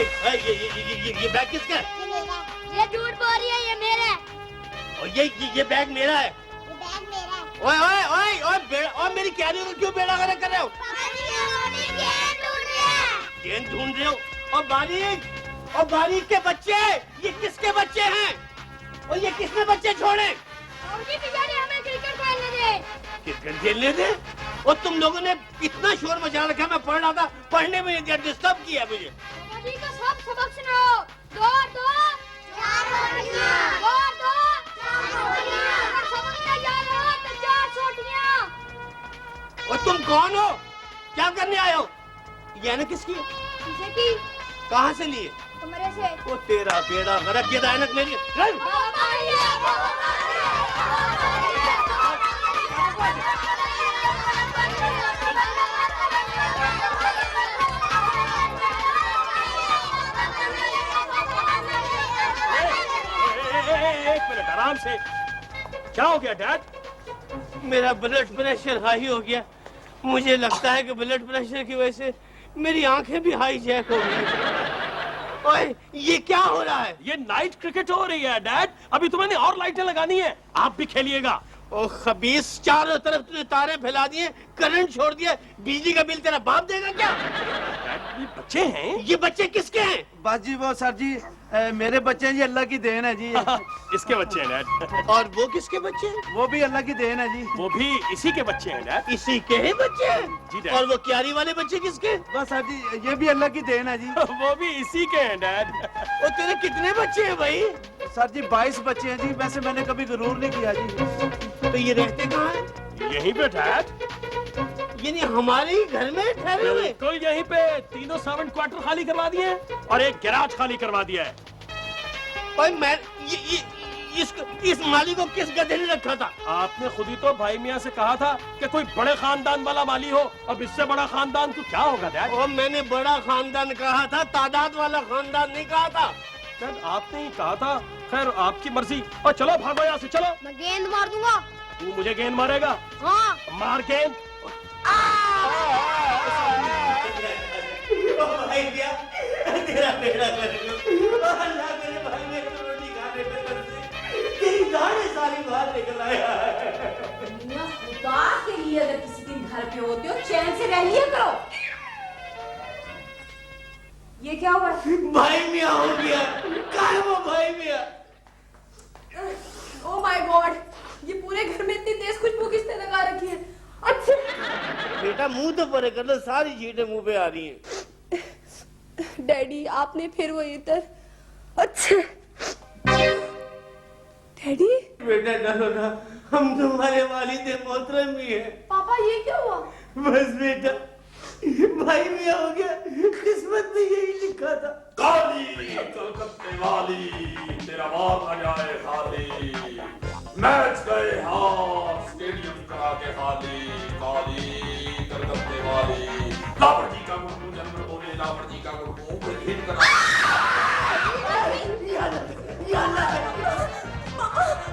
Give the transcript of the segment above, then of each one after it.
ये बैग किसका है? ये झूठ बोल रही है, ये मेरा है। और ये बैग मेरा है। ये बैग मेरा है। ओए ओए ओए ओए और मेरी कैरियर को क्यों बेड़ा गर्क कर रहे हो? गेंद ढूंढ रहे हो? और बारीक के बच्चे, ये किसके बच्चे हैं? और ये किसने बच्चे छोड़े? हमें क्रिकेट खेलने दे। क्रिकेट खेलने दे? और तुम लोगों ने इतना शोर मचा रखा, मैं पढ़ रहा था, पढ़ने में डिस्टर्ब किया मुझे। सब सबक सुनाओ। दो दो चार रोटियां। दो दो चार रोटियां। अगर सबक ना याद हो तो 4 रोटियां। और तुम कौन हो? क्या करने आए हो? ये ऐनक किसकी है? किसे की? कहाँ से लिए? कमरे से। वो तेरा बेड़ा गर्क, ये ऐनक मेरी। एक मिनट आराम से। क्या हो गया डैड? मेरा ब्लड प्रेशर हाई हो गया। मुझे लगता है कि ब्लड प्रेशर की वजह से मेरी आंखें भी हाई जैक हो गई। ओए, ये क्या हो रहा है? ये नाइट क्रिकेट हो रही है डैड। अभी तुम्हें और लाइटें लगानी है, आप भी खेलिएगा। ओ खबीस, चारों तरफ तूने तारे फैला दिए, करंट छोड़ दिया, बिजली का बिल तेरा बाप देगा क्या? ये बच्चे हैं? ये बच्चे किसके हैं? बस जी वो सर जी मेरे बच्चे हैं जी, अल्लाह की देन है जी। इसके बच्चे हैं डैड। और वो किसके बच्चे हैं? वो भी अल्लाह की देन है जी। वो भी इसी के बच्चे हैं डैड। इसी के ही बच्चे हैं? जी डैड। और वो क्यारी वाले बच्चे किसके? बस सर जी ये भी अल्लाह की देन है जी। वो भी इसी के हैं डैड। और तेरे कितने बच्चे हैं भाई? सर जी 22 बच्चे हैं जी। वैसे मैंने कभी गरूर नहीं किया जी। तो ये रहते कहाँ हैं? यहीं पे डैड। यानी हमारे ही घर में ठहरे हुए? बिल्कुल यहीं पे। तीनों सर्वेंट क्वार्टर खाली करवा दिए हैं और एक गैराज खाली करवा दिया है। और मैं इस माली को किस गधे ने रखा था? आपने खुद ही तो भाई मियाँ से कहा था कि कोई बड़े खानदान वाला माली हो। अब इससे बड़ा खानदान तो क्या होगा डैड? और मैंने बड़ा खानदान कहा था, तादाद वाला खानदान नहीं कहा था। डैड आपने ही कहा था। खैर आपकी मर्जी। और चलो भागो यहाँ से, चलो। मैं गेंद मार दूंगा। तू मुझे गेंद मारेगा? हाँ। मार गेंद। भाई भैया, तेरा बेड़ा गर्क। अल्लाह करे भाई, मैं तो रोटी खाने में तरसे तेरी दाढ़ी सारी बाहर निकल आया है। मियां खुदा के लिए अगर किसी दिन घर पे होते हो चैन से रह लिया करो। ये क्या हुआ? भाई मियाँ हो गया। कहाँ है वो भाई मियाँ? ओ माय गॉड, ये पूरे घर में इतनी तेज खुशबू किसने लगा रखी है? अच्छा बेटा मुंह तो परे कर लो, सारी चीजें मुंह पे आ रही हैं। डैडी आपने फिर वो इधर। अच्छा डैडी। बेटा डरो ना, हम तुम्हारे वालिद मोहतरम भी हैं। पापा ये क्या हुआ? बस बेटा, भाई मियाँ हो गया, किस्मत में यही लिखा था। काली कलकत्ते वाली, तेरा बाप आ जाए खाली। मैच गए हार, स्टेडियम करा के खाली। काली कलकत्ते वाली, लापरजी का गुरु जन्म बोले, लापरजी का गुरु फिर हिट करा।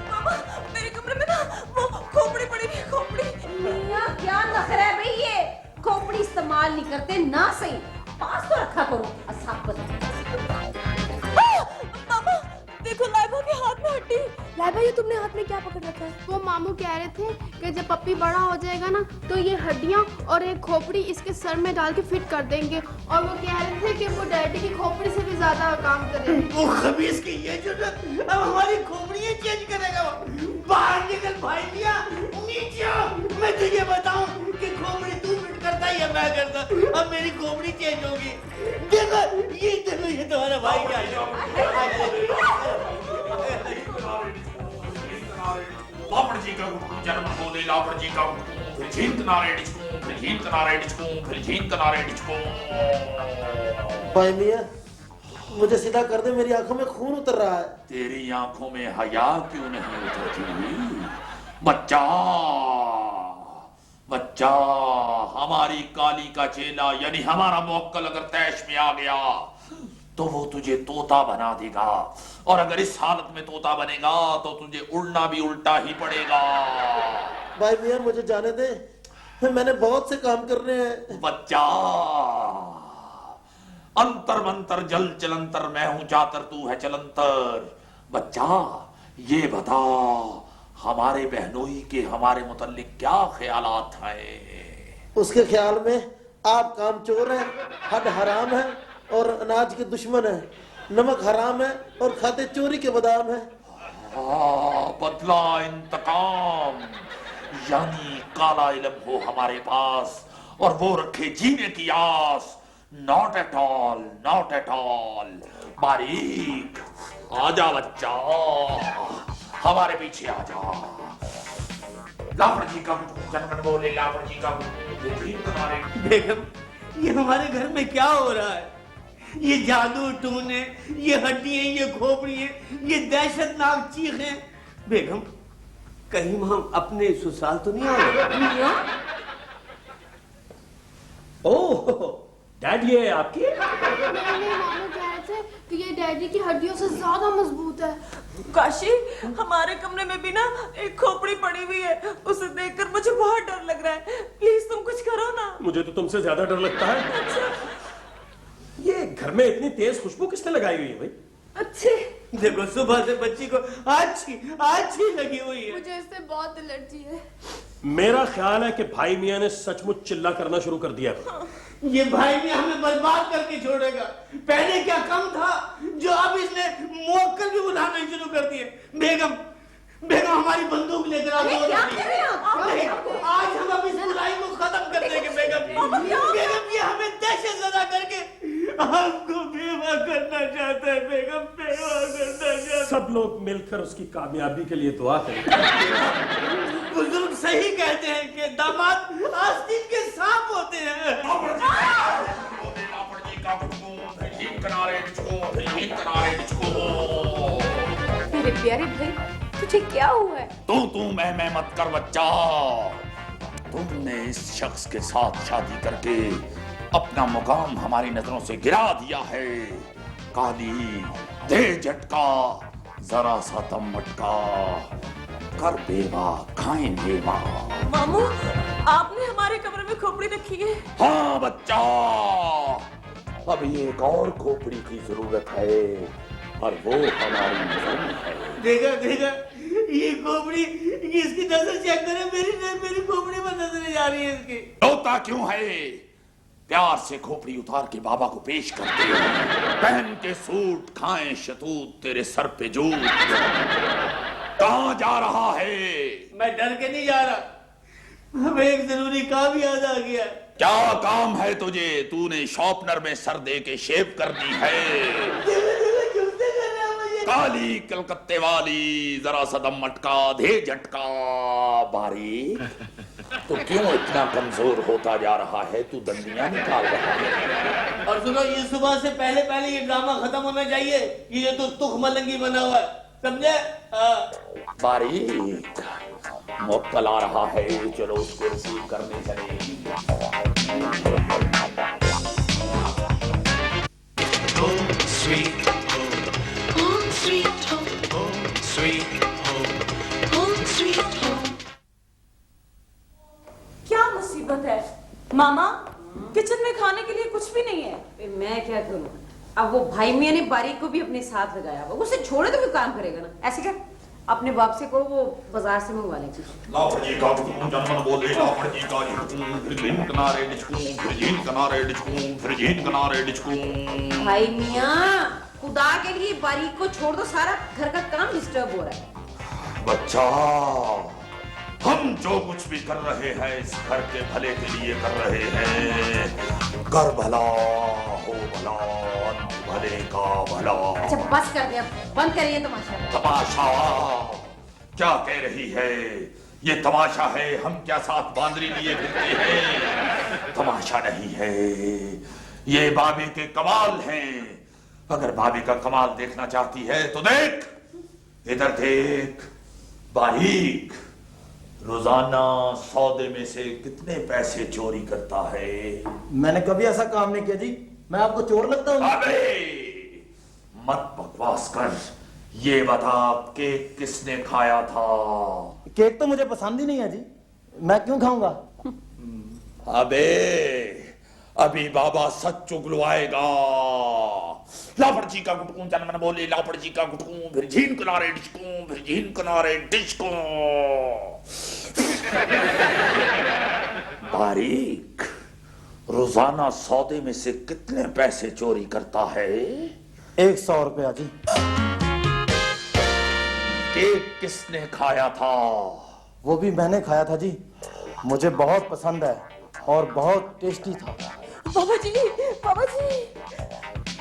पापा मेरे कमरे में ना वो खोपड़ी पड़ी है, खोपड़ी। मियां क्या नखरा है भाई ये? खोपड़ी इस्तेमाल नहीं करते ना सही, पास तो रखा करो। पापा देखो लाइबा के हाथ में हड्डी। लाइबा ये तुमने हाथ में क्या पकड़ रखा है? वो मामू कह रहे थे कि जब पप्पी बड़ा हो जाएगा ना तो ये हड्डियाँ और एक खोपड़ी इसके सर में डाल के फिट कर देंगे। और वो कह रहे थे कि वो डैडी की खोपड़ी से भी ज्यादा काम करेगा। वो खबीस की ये जो ना, अब हमारी खोपड़ियाँ चेंज करेगा वो। बाहर निकल भाई मियाँ, नीचे आओ। मैं तुझे बताऊं कि खोपड़ी तू फिट करता है या मैं करता। अब मेरी खोपड़ी चेंज होगी। देखो ये तुम्हारा भाई क्या लापरजी का गुरु जन्म बोले, लापरजी का गुरु फिर झील किनारे डिचकूं, फिर झील किनारे डिचकूं, फिर झील किनारे डिचकूं। भाई मियाँ मुझे सीधा कर दे, मेरी आंखों में खून उतर रहा है। तेरी आंखों में हया क्यों नहीं उतरती? बच्चा बच्चा, हमारी काली का चेला यानी हमारा मौक्कल अगर तैश में आ गया तो वो तुझे तोता बना देगा। और अगर इस हालत में तोता बनेगा तो तुझे उड़ना भी उल्टा ही पड़ेगा। भाई मियाँ मुझे जाने दे, मैंने बहुत से काम करने हैं। बच्चा, अंतर मंतर जल चलंतर, मैं हूं जातर तू है चलंतर। बच्चा ये बता, हमारे बहनोई के हमारे मुतल्लिक क्या ख्यालात हैं? उसके ख्याल में आप कामचोर हैं, हद हराम है और अनाज के दुश्मन है, नमक हराम है और खाते चोरी के बादाम है। बदला इंतकाम, यानी काला इल्म हो हमारे पास और वो रखे जीने की आस। Not at all, not at all. बारीक आजा बच्चा, हमारे पीछे आजा। लापड़ जी का जनगण बोले, लापड़ जी का बेगम, ये हमारे घर में क्या हो रहा है? ये जादू टूने, ये हड्डियां, ये खोपड़ियां, ये दहशतनाक चीखें। बेगम, कहीं हम अपने ससुराल तो नहीं आ रहे? ओह डैड, ये आपकी नहीं, मानो कह रहे थे कि ये डैडी की हड्डियों से ज्यादा मजबूत है। काशी, हमारे कमरे में भी ना एक खोपड़ी पड़ी हुई है, उसे देखकर मुझे बहुत डर लग रहा है। प्लीज तुम कुछ करो ना। मुझे तो तुमसे ज्यादा डर लगता है। अच्छा। ये घर में इतनी तेज खुशबू किसने लगाई हुई है भाई? अच्छे। देखो, सुबह से बच्ची को अच्छी लगी हुई है। मुझे इससे बहुत एलर्जी है। मेरा ख्याल है कि भाई मियां ने सचमुच चिल्ला करना शुरू कर दिया। ये भाई भी हमें बर्बाद करके छोड़ेगा। पहले क्या कम था जो अब इसने मोक्कल भी बुलाना शुरू कर दिए। बेगम, बेगम हमारी बंदूक लेकर आ जाओ। क्या कर रहे हैं आप? आज हम अब इस बुराई को खत्म कर देंगे। बेगम, बेगम ये हमें दहशत ज़दा करके हमको बेवा करना चाहता है। बेगम, बेवा करना चाहता है। सब लोग मिलकर उसकी कामयाबी के लिए दुआ करें। बुजुर्ग सही कहते हैं कि दामाद आस्तीन के सांप होते हैं। मेरे प्यारे भाई, तुझे क्या हुआ है? तू मैं मत कर बच्चा। तुमने इस शख्स के साथ शादी करके अपना मुकाम हमारी नजरों से गिरा दिया है। काली दे झटका, जरा सा दम मटका, कर बेवा खाए मेवा। मामू, आपने हमारे कमरे में खोपड़ी रखी है? हाँ बच्चा, अब एक और खोपड़ी की जरूरत है और वो हमारी नजर में है। देखा ये खोपड़ी, इसकी नजर चेक करे। मेरी खोपड़ी में नजर जा रही है इसकी। रोता क्यों है? प्यार से खोपड़ी उतार के बाबा को पेश करते हैं। पहन के सूट, खाएं शतूत, तेरे सर पे जूत। कहाँ जा रहा है? मैं डर के नहीं जा रहा, हमें एक जरूरी काम याद आ गया। क्या काम है तुझे? तूने शॉर्पनर में सर दे के शेव कर दी है। काली कलकत्ते वाली, जरा सा दम मटका, दे झटका। बारीक, तो क्यों इतना कमजोर होता जा रहा है? तू दंदियां निकाल रहा है। और सुनो, ये सुबह से पहले ये ड्रामा खत्म होना चाहिए। ये तो तुख मलंगी बना हुआ है, समझे? बारीक, मुक्कल आ रहा है, चलो उसको रिसीव करने चले। क्या मुसीबत है मामा? किचन में खाने के लिए कुछ भी नहीं है। मैं क्या करूं? अब वो भाई मियां ने बारीक को भी अपने साथ लगाया, वो उसे छोड़े तो कोई काम करेगा ना। ऐसे कर, अपने बाप से को वो बाजार से मंगवा ले चीज। लापड़ जी का जनमन बोले, लापड़ जी का फिर किनारे डिचकूं, फिर किनारे डिचकूं, फिर किनारे डिचकूं। भाई मियां, खुदा के लिए बारीक को छोड़ दो, सारा घर का काम डिस्टर्ब हो रहा है। बच्चा, हम जो कुछ भी कर रहे हैं इस घर के भले के लिए कर रहे हैं। घर भला हो भला, अंत भले का भला। अच्छा बस कर दे, अब बंद करिए तमाशा। तमाशा क्या कह रही है? ये तमाशा है। हम क्या साथ बांदरी लिए फिरते हैं? तमाशा नहीं है, ये बाबे के कमाल हैं। अगर बाबे का कमाल देखना चाहती है तो देख, इधर देख। बारीक रोजाना सौदे में से कितने पैसे चोरी करता है? मैंने कभी ऐसा काम नहीं किया जी, मैं आपको चोर लगता हूँ? अबे मत बकवास कर। ये बता, केक किसने खाया था? केक तो मुझे पसंद ही नहीं है जी, मैं क्यों खाऊंगा? अबे अभी बाबा सच उगलवाएगा। लापड़ जी का गुटकू जनमन बोले लापड़ जी का गुटकू फिर झीन किनारे डिचकू फिर झीन किनारे डिचकू। बारीक रोजाना सौदे में से कितने पैसे चोरी करता है? 100 रुपया जी। केक किसने खाया था? वो भी मैंने खाया था जी, मुझे बहुत पसंद है और बहुत टेस्टी था। बाबा जी, बाबा जी,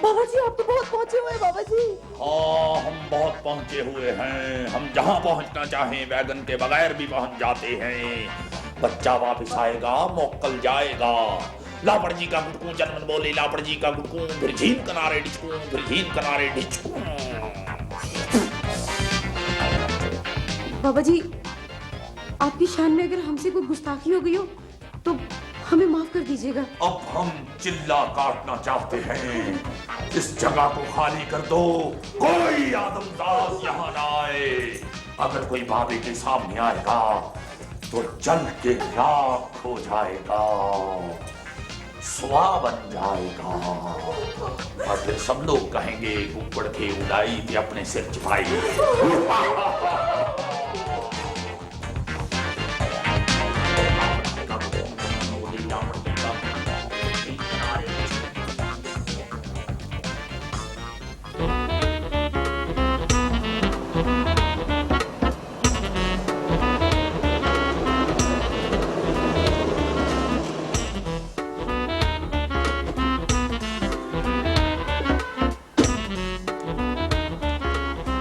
बाबा जी, आप तो बहुत पहुंचे हुए हैं बाबा जी। हाँ, हम बहुत पहुंचे हुए हैं। हम जहां पहुंचना चाहें वैगन के बगैर भी पहुंच जाते हैं। बच्चा वापस आएगा, मोकल जाएगा। लापड़ जी का गुटकू जनमन बोले लापड़ जी का गुटकू फिर झीन किनारे डिचकू फिर झीन किनारे डिचकू। बाबा जी, आपकी शान में अगर हमसे कोई गुस्ताखी हो गई हो तो हमें माफ कर दीजिएगा। अब हम चिल्ला काटना चाहते हैं। इस जगह को खाली कर दो, कोई आदमदास यहाँ ना आए। अगर कोई बाबे के सामने आएगा तो जल के राख हो जाएगा, स्वाह बन जाएगा। और फिर सब लोग कहेंगे ऊपर के उड़ाई थी अपने सिर छिपाई।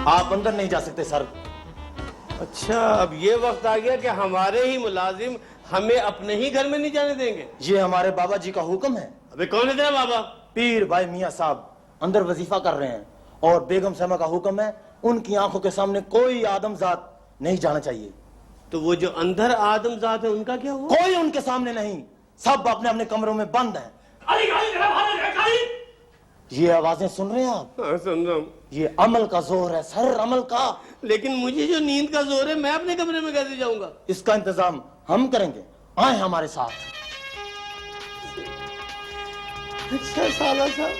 आप अंदर नहीं जा सकते सर। अच्छा, अब ये वक्त आ गया कि हमारे ही मुलाजिम हमें अपने ही घर में नहीं जाने देंगे? ये हमारे बाबा जी का हुक्म है। अबे कौन है तेरा बाबा? पीर भाई मियाँ साहब अंदर वजीफा कर रहे हैं और बेगम साहबा का हुक्म है उनकी आंखों के सामने कोई आदमजात नहीं जाना चाहिए। तो वो जो अंदर आदमजात है उनका क्या हुआ? कोई उनके सामने नहीं, सब अपने अपने कमरों में बंद हैं। ये आवाजें सुन रहे हैं आप? हाँ, सुन रहा हूँ। ये अमल का जोर है सर, अमल का। लेकिन मुझे जो नींद का जोर है, मैं अपने कमरे में कैसे जाऊंगा? इसका इंतजाम हम करेंगे, आए हमारे साथ। अच्छा साला साहब,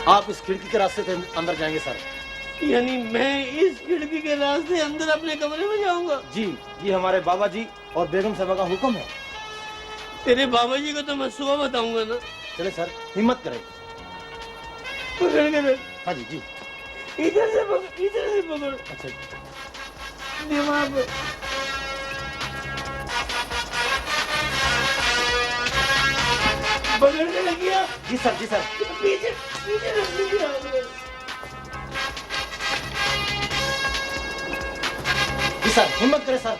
आप इस खिड़की के रास्ते से अंदर जाएंगे सर। यानी मैं इस खिड़की के रास्ते अंदर अपने कमरे में जाऊंगा? जी, ये हमारे बाबा जी और बेगम साहबा का हुक्म है। तेरे बाबा जी को तो मैं सुबह बताऊंगा ना। चले सर, हिम्मत करें। पकड़ के रख। हाँ जी जी। इधर से पकड़, इधर से पकड़। अच्छा दिमाग में। पकड़ के रखिए। जी सर, जी सर। पीछे पीछे रख दीजिए। जी सर, हिम्मत करें सर।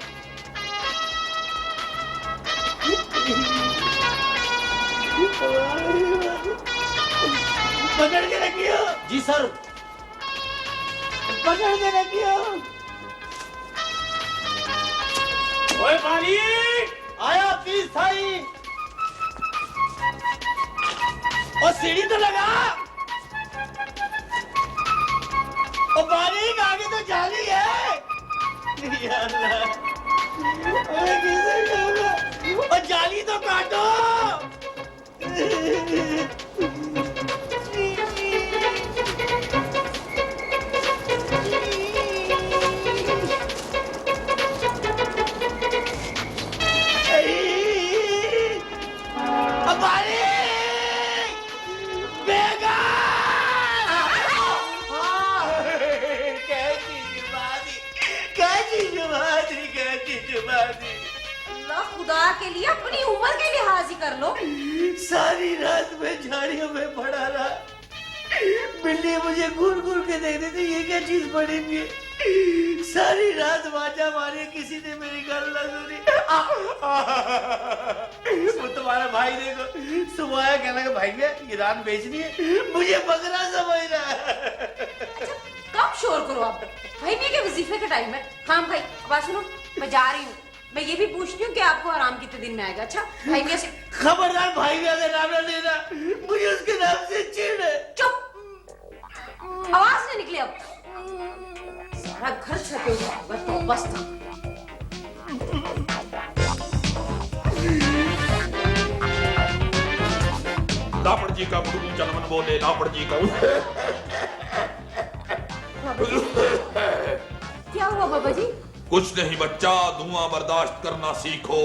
पकड़ के रखियो। जी सर। पकड़ के रखियो। ओए पानी आया 30 थाई। और सीढ़ी तो लगा। और बारीक आगे तो जाली है। यार ओए कैसे करूंगा? और जाली तो काटो। खुदा के लिए अपनी उम्र के लिहाज ही कर लो। सारी रात में झाड़ियों में पड़ा रहा। बिल्ली मुझे घूर घूर के देख रही थी, ये क्या चीज पड़ी हुई है। सारी रात वाजा मारे, किसी ने मेरी गल न सुनी। वो तुम्हारा भाई देखो सुबह आया, कहने लगा भाई ये रात बेचनी है, मुझे बकरा समझ रहा है। अच्छा, कम शोर करो आप, भाई मेरे के वजीफे का टाइम है। खाम भाई बात सुनो, मैं जा रही हूँ। मैं ये भी पूछती हूँ कि आपको आराम कितने दिन में आएगा। अच्छा भाई कैसे? खबरदार भाई का अगर नाम न लेना, मुझे उसके नाम से चिढ़ है। चुप, आवाज नहीं निकले अब। सारा घर छपे हुआ होगा तो बस था। लापड़ जी का गुड़गुड़ जनमन बोले लापड़ जी का। क्या हुआ बाबा जी? कुछ नहीं बच्चा, धुआं बर्दाश्त करना सीखो।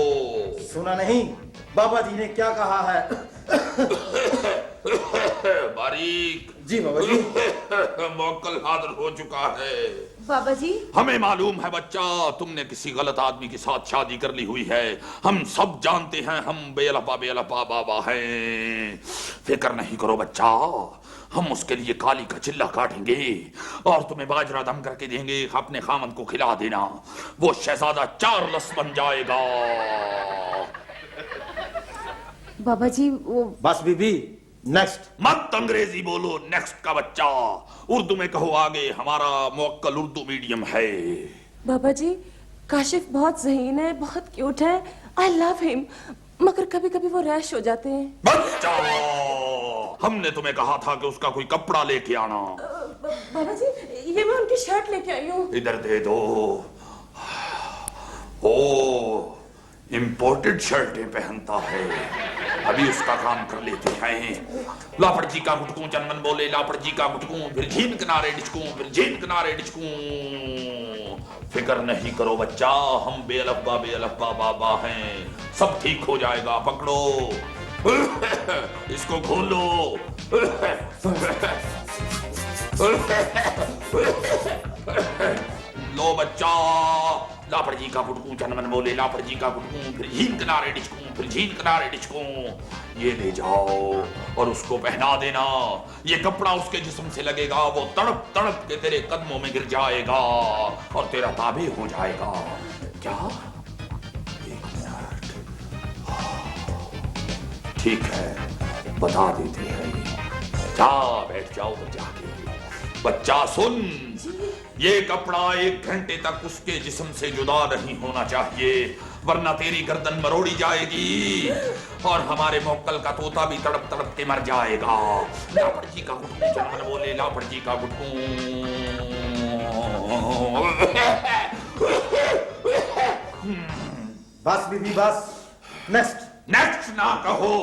सुना नहीं बाबा जी ने क्या कहा है? बारीक जी बाबा जी। मौक्कल हाजिर हो चुका है। बाबा जी हमें मालूम है बच्चा, तुमने किसी गलत आदमी के साथ शादी कर ली हुई है। हम सब जानते हैं, हम बेलपा बाबा हैं। फिक्र नहीं करो बच्चा, हम उसके लिए काली का चिल्ला काटेंगे और तुम्हें बाजरा दम करके देंगे। अपने खामन को खिला देना, वो शहजादा चार्ल्स बन जाएगा। बाबा जी वो बस बीबी, नेक्स्ट। मत अंग्रेजी बोलो नेक्स्ट का बच्चा, उर्दू में कहो आगे। हमारा मुअक्कल उर्दू मीडियम है। बाबा जी काशिफ बहुत ज़हीन है, बहुत क्यूट है, आई लव हिम, मगर कभी कभी वो रैश हो जाते हैं। बच्चा, हमने तुम्हें कहा था कि उसका कोई कपड़ा लेके आना। बाबा जी ये मैं उनकी शर्ट लेके आई हूँ। इधर दे दो। ओ, इंपोर्टेड शर्टें पहनता है। अभी उसका काम कर लेते हैं। लापड़ जी का गुटकू जनमन बोले लापड़ जी का गुटकू, फिर झीन किनारे डिचकू, फिर झीन किनारे डिचकू। फिक्र नहीं करो बच्चा, हम बेलफ्बा बाबा हैं। सब ठीक हो जाएगा। पकड़ो, इसको खोलो। लो बच्चा, लापड़ जी का गुटकू जनमन बोले लापड़ जी का गुटकू, फिर झीन किनारे डिचकू, फिर झीन किनारे डिचकू। ये ले जाओ और उसको पहना देना। ये कपड़ा उसके जिस्म से लगेगा, वो तड़प तड़प के तेरे कदमों में गिर जाएगा और तेरा ताबे हो जाएगा। क्या? एक मिनट, ठीक है, बता देते हैं। जा बैठ जाओ तो जाके। बच्चा सुन, ये कपड़ा 1 घंटे तक उसके जिस्म से जुदा नहीं होना चाहिए, वरना तेरी गर्दन मरोड़ी जाएगी और हमारे मोक्कल का तोता भी तड़प तड़प के मर जाएगा। लापड़ जी का गुटकू जनमन बोले लापड़ जी का गुटकू। बस बीबी बस, नेक्स्ट। नेक्स्ट ना कहो,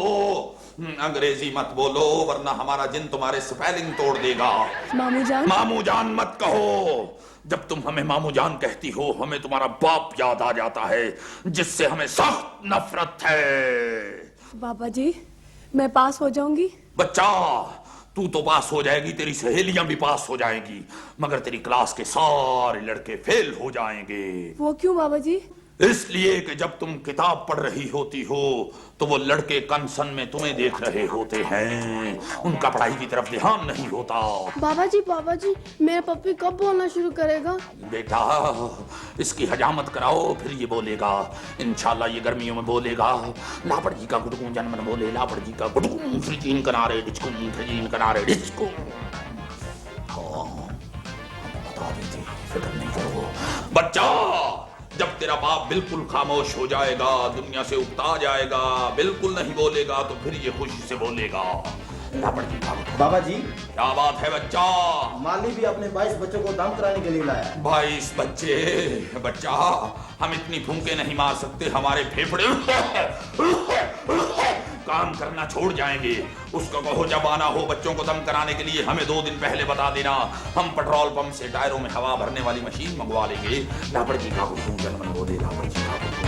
अंग्रेजी मत बोलो वरना हमारा जिन तुम्हारे स्पेलिंग तोड़ देगा। मामू जान मत कहो। जब तुम हमें मामू जान कहती हो, हमें तुम्हारा बाप याद आ जाता है, जिससे हमें सख्त नफरत है। बाबा जी मैं पास हो जाऊंगी? बच्चा, तू तो पास हो जाएगी, तेरी सहेलियां भी पास हो जाएंगी, मगर तेरी क्लास के सारे लड़के फेल हो जाएंगे। वो क्यों बाबा जी? इसलिए कि जब तुम किताब पढ़ रही होती हो तो वो लड़के कंसन में तुम्हें देख रहे होते हैं, उनका पढ़ाई की तरफ ध्यान नहीं होता। बाबा जी मेरा पप्पी कब बोलना शुरू करेगा? बेटा, इसकी हजामत कराओ, फिर ये बोलेगा। इंशाल्लाह ये गर्मियों में बोलेगा। लापड़ जी का गुटकू जनमन बोले लापड़ जी का गुटकू, फिर जीन किनारे डिचकू, फिर जीन किनारे डिचकू। बता देते, फिक्र नहीं करो बच्चा। जब तेरा बाप बिल्कुल खामोश हो जाएगा, दुनिया से उगता जाएगा, बिल्कुल नहीं बोलेगा, तो फिर ये खुशी से बोलेगा। लापड़ जी का बाबा जी, क्या बात है बच्चा? माली भी अपने 22 बच्चों को दम कराने के लिए लाया। 22 बच्चे? बच्चा, हम इतनी फूंके नहीं मार सकते, हमारे फेफड़े काम करना छोड़ जाएंगे। उसको कहो जब आना हो बच्चों को दम कराने के लिए हमें 2 दिन पहले बता देना। हम पेट्रोल पंप से टायरों में हवा भरने वाली मशीन मंगवा लेंगे। लापड़ जी का गुटकू जनमन बोले लापड़ जी का गुटकू।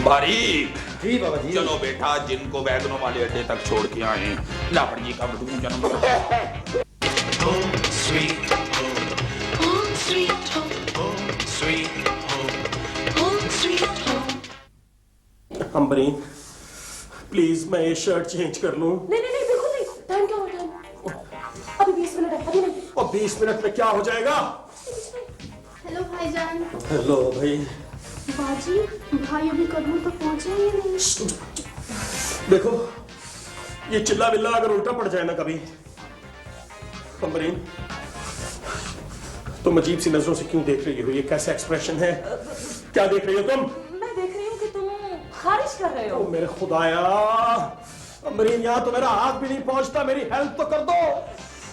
बारीक जी बाबा जी। चलो बेटा, जिनको वैगनों वाले अड्डे तक छोड़ के आए, लापड़ जी का गुटकू जनमन। अम्बरीन, प्लीज मैं ये शर्ट चेंज कर लूं? नहीं बिल्कुल नहीं। टाइम क्या हो टाइम? अभी 20 मिनट है, अभी नहीं। और 20 मिनट में क्या हो जाएगा? हेलो भाईजान। हेलो भाई। बाजी, भाई अभी कदमों तक पहुंचे ही नहीं। देखो, ये चिल्ला बिल्ला अगर उल्टा पड़ जाए ना कभी। अम्बरीन, तुम अजीब सी नजरों से क्यों देख रही हो? ये कैसा एक्सप्रेशन है? क्या देख रही हो तुम? मैं देख रही हूँ कि तुम खारिज कर रहे हो। मेरे खुदाया, अम्बरीन यहाँ तो मेरा हाथ भी नहीं पहुंचता, मेरी हेल्प तो कर दो।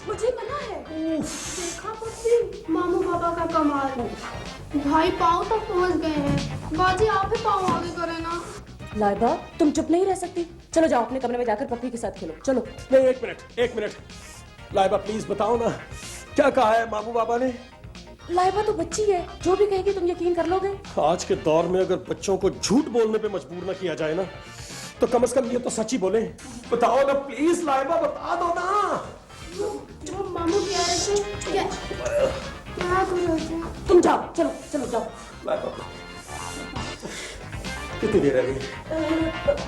मुझे मना है। देखा पप्पी, मामू पापा का कमाल। भाई पाँव तक पहुंच गए हैं। बाजी आप ही पाँव आगे करें ना। लाइबा तुम चुप नहीं रह सकती, चलो जाओ अपने कमरे में जाकर पप्पी के साथ खेलो, चलो। नहीं, एक मिनट लाइबा प्लीज बताओ ना, क्या कहा है मामू बाबा ने? लाइबा तो बच्ची है, जो भी कहेगी तुम यकीन कर लोगे। आज के दौर में अगर बच्चों को झूठ बोलने पे मजबूर ना किया जाए ना, तो कम से कम ये तो सच ही बोले। बताओ ना प्लीज लाइबा, बता दो ना। जो मामू कह रहे थे क्या करोगे? तुम जाओ, चलो चलो जाओ। लाइबा कितनी देर है अभी?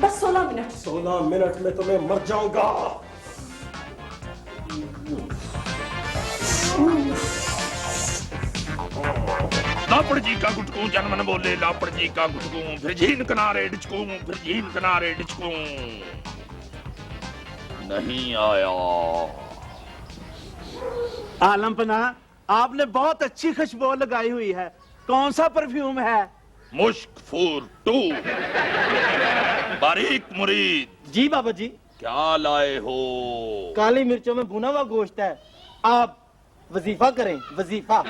बस 16 मिनट। 16 मिनट में तो मैं मर जाऊंगा। लापड़ जी का गुटकू जनमन बोले, लापड़ जी का गुटकू, फिर झीन किनारे डिचकू, फिर झीन किनारे डिचकू। नहीं आया। आलमपना, आपने बहुत अच्छी खुशबू लगाई हुई है, कौन सा परफ्यूम है? मुश्क फूर 2। बारीक मुरीद। जी बाबा जी। क्या लाए हो? काली मिर्चों में भुना हुआ गोश्त है, आप वजीफा करें, वजीफा।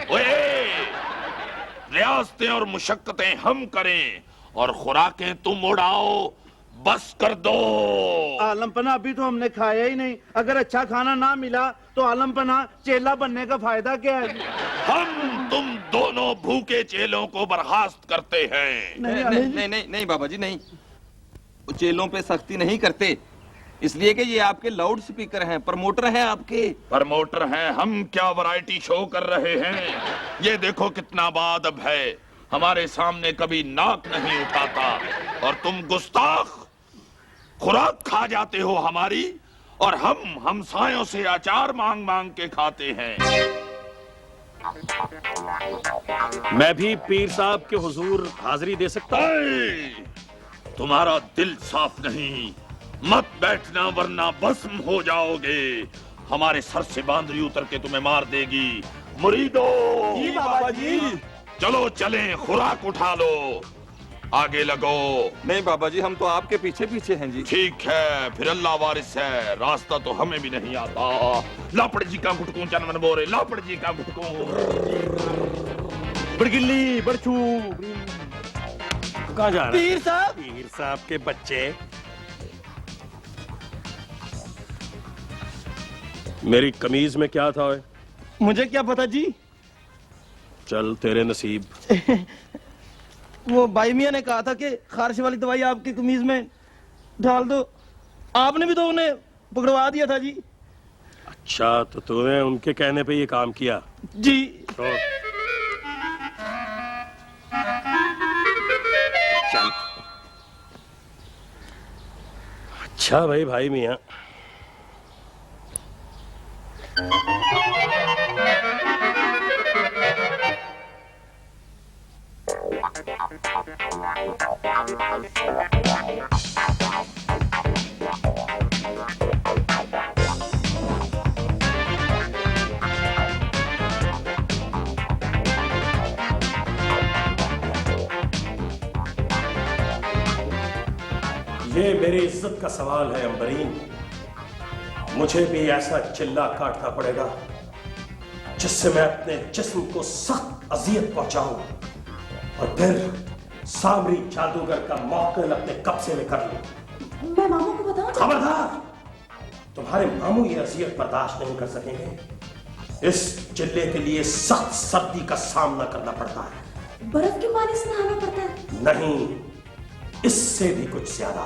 रियासतें और मुशक्कतें हम करें और खुराकें तुम उड़ाओ, बस कर दो। आलमपना अभी तो हमने खाया ही नहीं, अगर अच्छा खाना ना मिला तो आलमपना चेला बनने का फायदा क्या है? हम तुम दोनों भूखे चेलों को बर्खास्त करते हैं। नहीं बाबा जी नहीं, चेलों पे सख्ती नहीं करते, इसलिए कि ये आपके लाउड स्पीकर हैं, प्रमोटर हैं आपके। प्रमोटर हैं हम, क्या वैरायटी शो कर रहे हैं? ये देखो कितना बाअदब है, हमारे सामने कभी नाक नहीं उठाता, और तुम गुस्ताख खुराक खा जाते हो हमारी, और हम हमसायों से अचार मांग मांग के खाते हैं। मैं भी पीर साहब के हुजूर हाजिरी दे सकता हूं? तुम्हारा दिल साफ नहीं, मत बैठना वरना भस्म हो जाओगे। हमारे सर से बांदरी उतर के तुम्हें मार देगी। मुरीदो। जी बाबा जी। चलो चलें, खुराक उठा लो, आगे लगो। नहीं बाबा जी, हम तो आपके पीछे पीछे हैं जी। ठीक है, फिर अल्लाह वारिस है, रास्ता तो हमें भी नहीं आता। लापड़ जी का गुटकू चनमन बोरे, लापड़ जी का गुटकू। बड़गिल्ली बड़छू। कहाँ जा रहे? पीर साहब। पीर साहब के बच्चे। मेरी कमीज में क्या था? मुझे क्या पता जी। चल तेरे नसीब। वो भाई मियाँ ने कहा था कि खारिश वाली दवाई आपकी कमीज में डाल दो, आपने भी तो उन्हें पकड़वा दिया था जी। अच्छा, तो तूने उनके कहने पे ये काम किया? जी। तो चल। अच्छा भाई मियाँ, ये मेरी इज्जत का सवाल है अंबरीन। मुझे भी ऐसा चिल्ला काटना पड़ेगा जिससे मैं अपने जिस्म को सख्त अजियत पहुंचाऊं और फिर सामरी जादूगर का मौकल अपने कब्जे में कर लूं। मैं मामू को बताऊं? खबरदार, तुम्हारे मामू ये अजियत बर्दाश्त नहीं कर सकेंगे। इस चिल्ले के लिए सख्त सर्दी का सामना करना पड़ता है। बर्फ के पानी से नहाना पड़ता है? नहीं, इससे भी कुछ ज्यादा।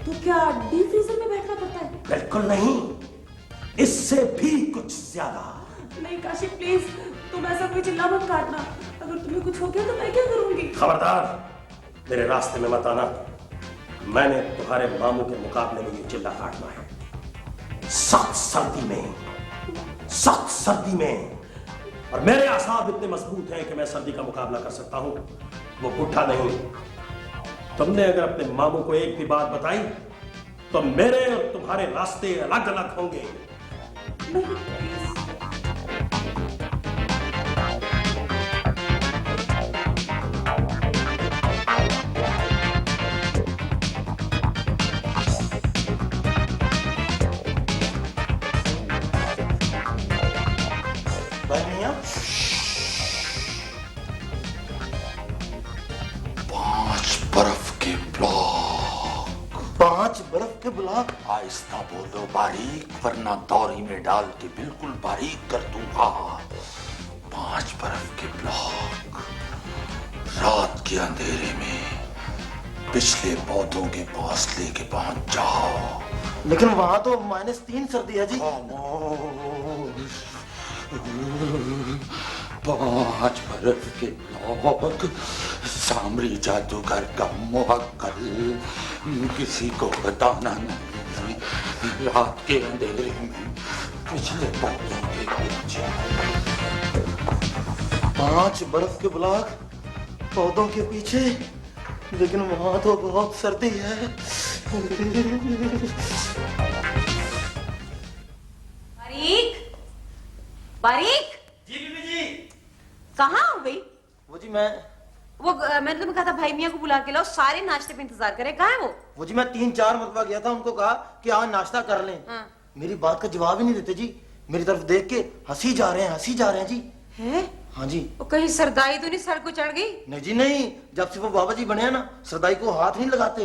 तो क्या डीप फ्रीजर में बैठना पड़ता है? बिल्कुल नहीं, इससे भी कुछ ज्यादा। नहीं काशिफ प्लीज, तुम ऐसा कोई चिल्ला मत काटना, अगर तुम्हें कुछ हो गया तो मैं क्या करूंगी? खबरदार, मेरे रास्ते में मत आना। मैंने तुम्हारे मामू के मुकाबले में ये चिल्ला काटना है, सख्त सर्दी में, सख्त सर्दी में। और मेरे आसाब इतने मजबूत हैं कि मैं सर्दी का मुकाबला कर सकता हूं, वो बुढ़ा नहीं। तुमने अगर अपने मामू को एक भी बात बताई तो मेरे और तुम्हारे रास्ते अलग अलग होंगे। भाई मियाँ, 5 बर्फ के ब्लॉक। बर्फ के ब्लॉक। आहिस्ता बोलो बारीक, वरना दौरी में डाल के बिल्कुल बारीक कर दूंगा। 5 बर्फ के ब्लॉक रात के अंधेरे में पिछले पौधों के पास लेके पहुंच जाओ। लेकिन वहां तो -3 सर्दी है जी। 5 बर्फ के ब्लॉक, सामरी जादूगर का मुवक्किल, किसी को बताना नहीं, रात के अंधेरे में पिछले पौधों के पीछे। 5 बर्फ के ब्लॉक पौधों के पीछे, लेकिन वहां तो बहुत सर्दी है। बारीक, बारीक, जी बीबी जी। कहाँ हो भाई? वो जी मैंने तुम्हें कहा था भाई मियाँ को बुला के लाओ, सारे नाश्ते पे इंतजार करे। कहाँ है वो जी मैं 3-4 मरतबा गया था, उनको कहा कि आज नाश्ता कर लें। हाँ। मेरी बात का जवाब ही नहीं देते जी, मेरी तरफ देख के हंसी जा रहे हैं जी। है? हाँ जी। वो कहीं सरदाई तो नहीं सर को चढ़ गई? नहीं जी नहीं, जब से वो बाबा जी बने हैं ना, सरदाई को हाथ नहीं लगाते।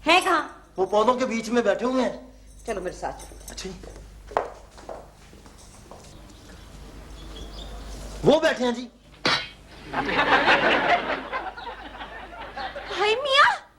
है कहाँ? वो पौधों के बीच में बैठे हुए हैं। चलो मेरे साथ चलो। अच्छा जी। वो बैठे हैं जी।